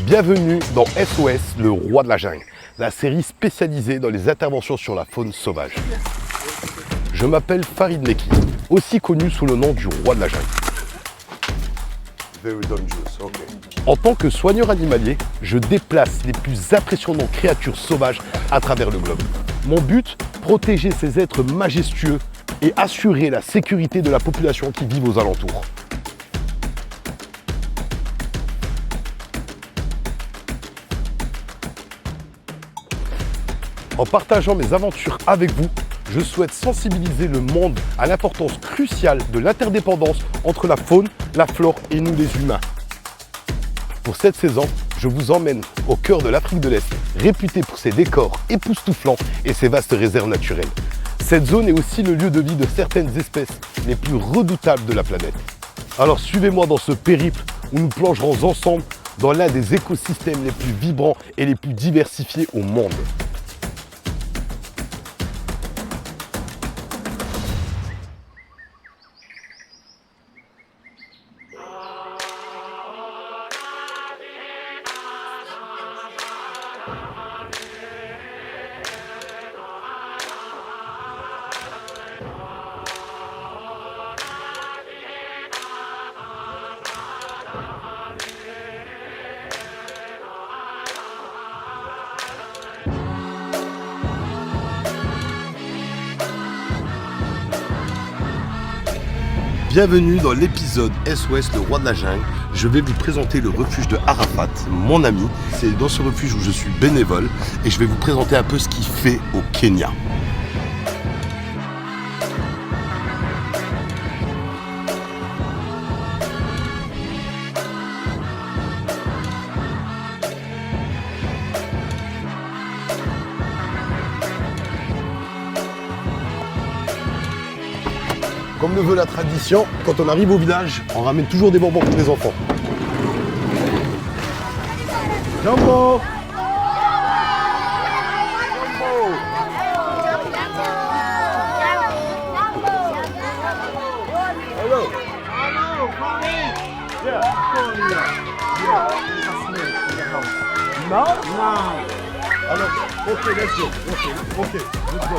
Bienvenue dans SOS, le roi de la jungle, la série spécialisée dans les interventions sur la faune sauvage. Je m'appelle Farid Mekki, aussi connu sous le nom du roi de la jungle. Very dangerous, okay. En tant que soigneur animalier, je déplace les plus impressionnantes créatures sauvages à travers le globe. Mon but, protéger ces êtres majestueux et assurer la sécurité de la population qui vit aux alentours. En partageant mes aventures avec vous, je souhaite sensibiliser le monde à l'importance cruciale de l'interdépendance entre la faune, la flore et nous les humains. Pour cette saison, je vous emmène au cœur de l'Afrique de l'Est, réputée pour ses décors époustouflants et ses vastes réserves naturelles. Cette zone est aussi le lieu de vie de certaines espèces les plus redoutables de la planète. Alors suivez-moi dans ce périple où nous plongerons ensemble dans l'un des écosystèmes les plus vibrants et les plus diversifiés au monde. Bienvenue dans l'épisode SOS, le roi de la jungle. Je vais vous présenter le refuge de Arafat, mon ami. C'est dans ce refuge où je suis bénévole et je vais vous présenter un peu ce qu'il fait au Kenya. Comme le veut la tradition, quand on arrive au village, on ramène toujours des bonbons pour les enfants. Jumbo! Hello! Now? Now! Alors, ok, let's go. Ok, let's go.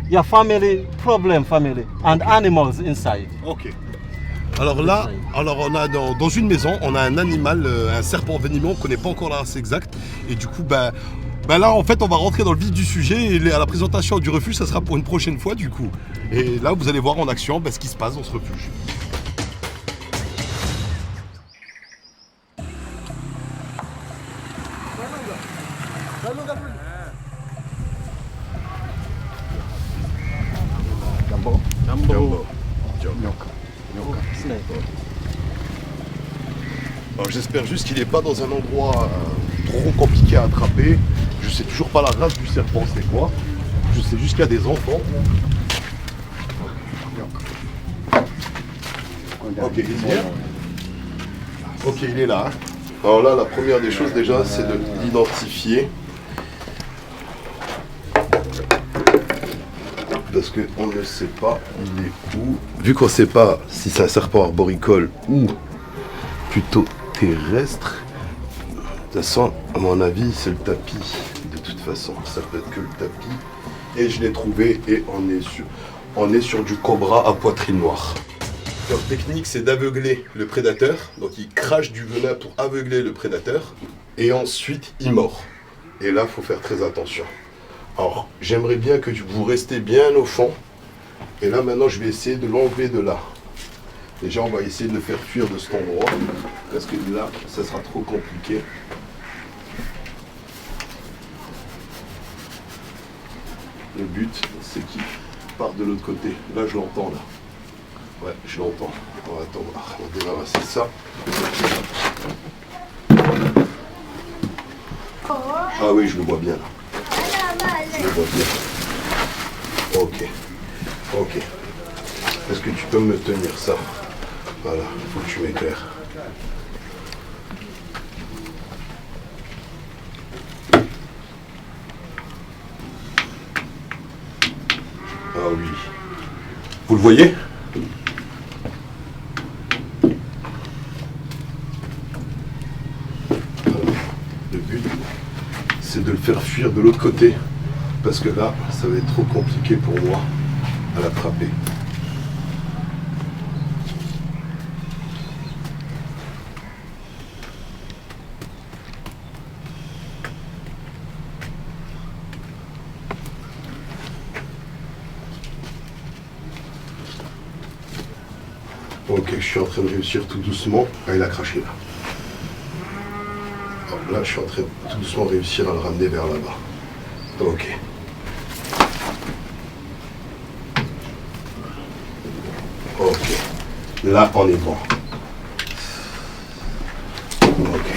Your family, problem family, and animals inside. Ok. Alors là, on a dans une maison, on a un animal, un serpent venimeux, on ne connaît pas encore la race exacte. Et du coup, là, en fait, on va rentrer dans le vif du sujet. Et à la présentation du refuge, ça sera pour une prochaine fois, du coup. Et là, vous allez voir en action ce qui se passe dans ce refuge. Alors j'espère juste qu'il n'est pas dans un endroit trop compliqué à attraper. Je sais toujours pas la race du serpent c'est quoi. Je sais juste qu'il y a des enfants. Ok, ok, il est là. Alors là, la première des choses déjà, c'est de l'identifier. Parce qu'on ne sait pas il est où. Vu qu'on ne sait pas si c'est un serpent arboricole ou plutôt terrestre, de toute façon, à mon avis, c'est le tapis. De toute façon, ça peut être que le tapis. Et je l'ai trouvé et on est sur du cobra à poitrine noire. Leur technique, c'est d'aveugler le prédateur. Donc, il crache du venin pour aveugler le prédateur. Et ensuite, il mord. Et là, il faut faire très attention. Alors, j'aimerais bien que vous restez bien au fond. Et là, maintenant, je vais essayer de l'enlever de là. Déjà, on va essayer de le faire fuir de cet endroit. Parce que là, ça sera trop compliqué. Le but, c'est qu'il parte de l'autre côté. Là, je l'entends, là. Ouais, je l'entends. On va débarrasser ça. Ah oui, je le vois bien, là. Je le vois bien. Ok. Ok. Est-ce que tu peux me tenir ça? Voilà, il faut que tu m'éclaires. Ah oui. Vous le voyez? c'est de le faire fuir de l'autre côté. Parce que là, ça va être trop compliqué pour moi à l'attraper. Ok, je suis en train de réussir tout doucement. Ah, il a craché là. Alors là, je suis en train de tout doucement réussir à le ramener vers là-bas. Ok. Ok. Là, on est bon. Ok.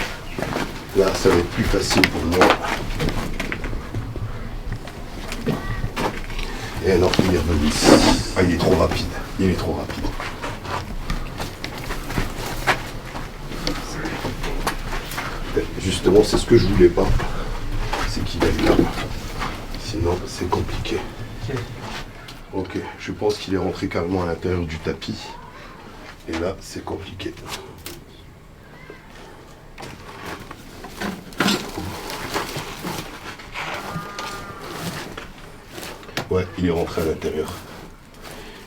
Là, ça va être plus facile pour moi. Et non, il est revenu. Ah, il est trop rapide. Il est trop rapide. Justement, c'est ce que je voulais pas. C'est qu'il aille là. Sinon, c'est compliqué. Ok, je pense qu'il est rentré carrément à l'intérieur du tapis. Et là, c'est compliqué. Ouais, il est rentré à l'intérieur.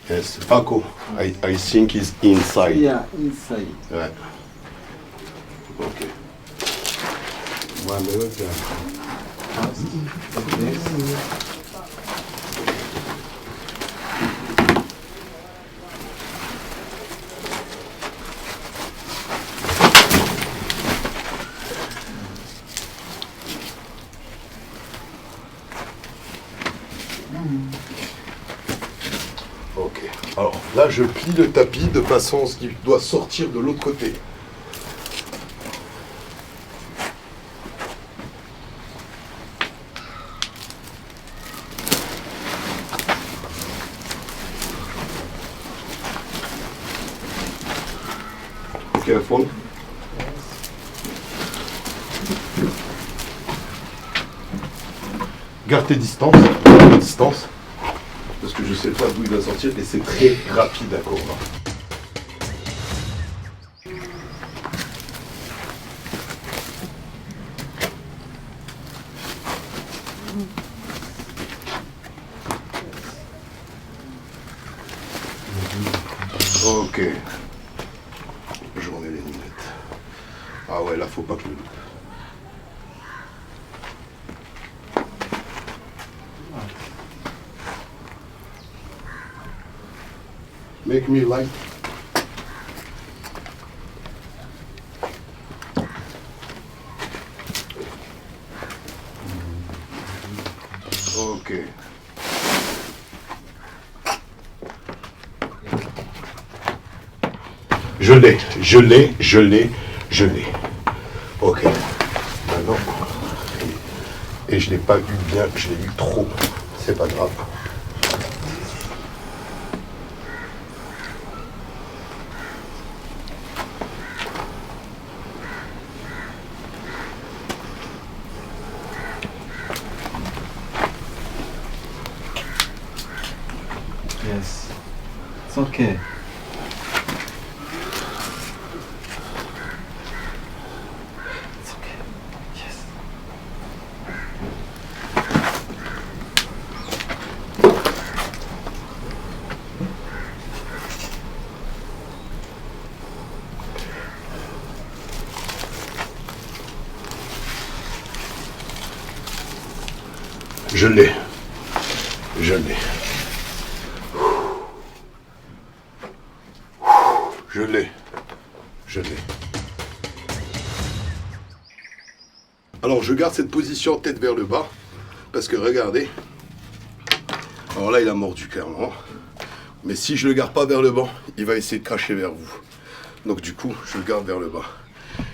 Yes, Paco, I think he's inside. Yeah, inside. Ouais. Ok. Ok. Alors là, je plie le tapis de façon à ce qu'il doit sortir de l'autre côté. Careful. Garde tes distances, parce que je sais pas d'où il va sortir et c'est très rapide à Cobra. Ok. Je remets les lunettes. Ah ouais, là faut pas que je le loupe. Make me light. Ok. Je l'ai. Ok. Maintenant. Et je l'ai pas eu bien, je l'ai eu trop. C'est pas grave. Yes. It's okay. It's okay. Yes. Je l'ai. Alors je garde cette position tête vers le bas, parce que regardez, alors là il a mordu clairement, mais si je le garde pas vers le bas, il va essayer de cracher vers vous. Donc du coup, je le garde vers le bas.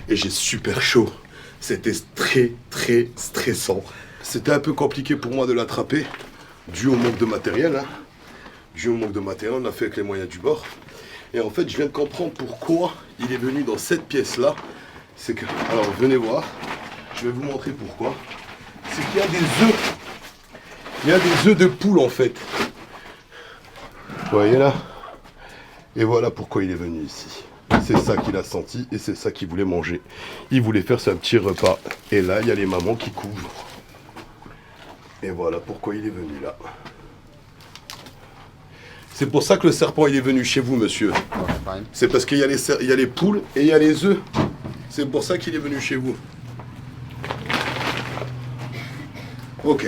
Et j'ai super chaud, c'était très stressant. C'était un peu compliqué pour moi de l'attraper, dû au manque de matériel. Dû au manque de matériel, on l'a fait avec les moyens du bord. Et en fait, je viens de comprendre pourquoi il est venu dans cette pièce-là. C'est que, alors venez voir, je vais vous montrer pourquoi. C'est qu'il y a des œufs. Il y a des œufs de poule en fait. Vous voyez là? Et voilà pourquoi il est venu ici. C'est ça qu'il a senti et c'est ça qu'il voulait manger. Il voulait faire sa petit repas. Et là, il y a les mamans qui couvrent. Et voilà pourquoi il est venu là. C'est pour ça que le serpent il est venu chez vous, monsieur. C'est parce qu'il y a les poules et il y a les œufs. C'est pour ça qu'il est venu chez vous. Ok.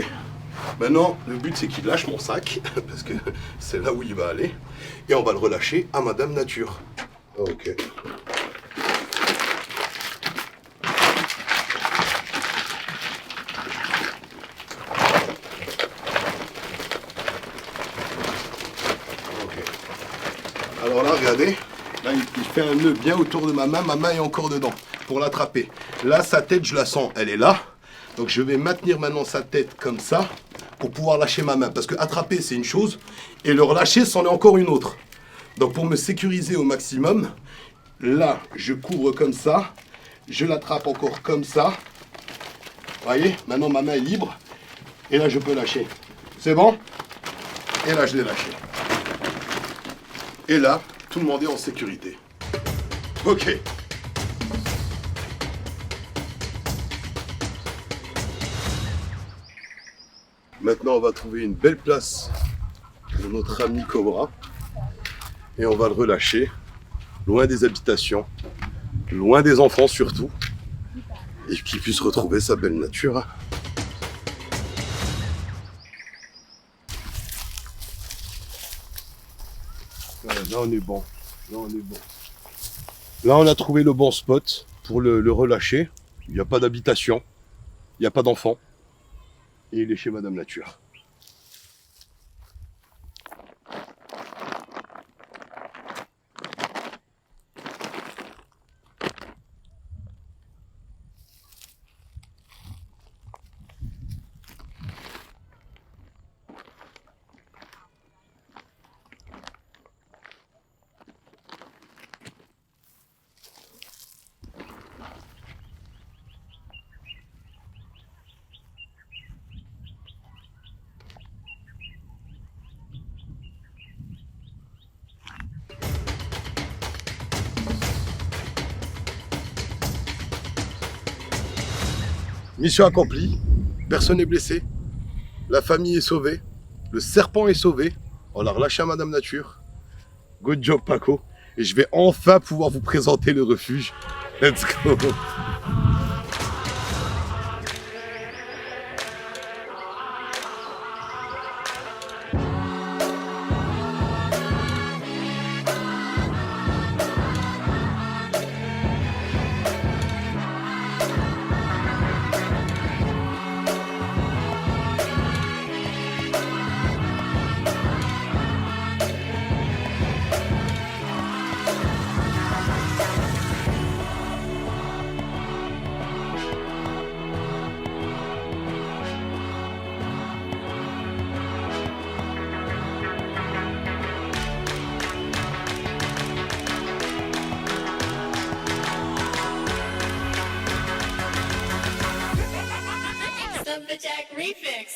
Maintenant, le but c'est qu'il lâche mon sac, parce que c'est là où il va aller. Et on va le relâcher à Madame Nature. Ok. Alors là, regardez, là il fait un nœud bien autour de ma main est encore dedans, pour l'attraper. Là, sa tête, je la sens, elle est là. Donc je vais maintenir maintenant sa tête comme ça, pour pouvoir lâcher ma main. Parce que attraper, c'est une chose, et le relâcher, c'en est encore une autre. Donc pour me sécuriser au maximum, là, je couvre comme ça, je l'attrape encore comme ça. Vous voyez, maintenant ma main est libre, et là je peux lâcher. C'est bon? Et là, je l'ai lâché. Et là, tout le monde est en sécurité. Ok. Maintenant, on va trouver une belle place pour notre ami Cobra. Et on va le relâcher, loin des habitations, loin des enfants surtout. Et qu'il puisse retrouver sa belle nature. Là, on est bon. Là, on est bon. Là, on a trouvé le bon spot pour le relâcher. Il n'y a pas d'habitation. Il n'y a pas d'enfants. Et il est chez Madame Nature. Mission accomplie, personne n'est blessé, la famille est sauvée, le serpent est sauvé, on l'a relâché à Madame Nature. Good job Paco, et je vais enfin pouvoir vous présenter le refuge. Let's go! The Jack Refix.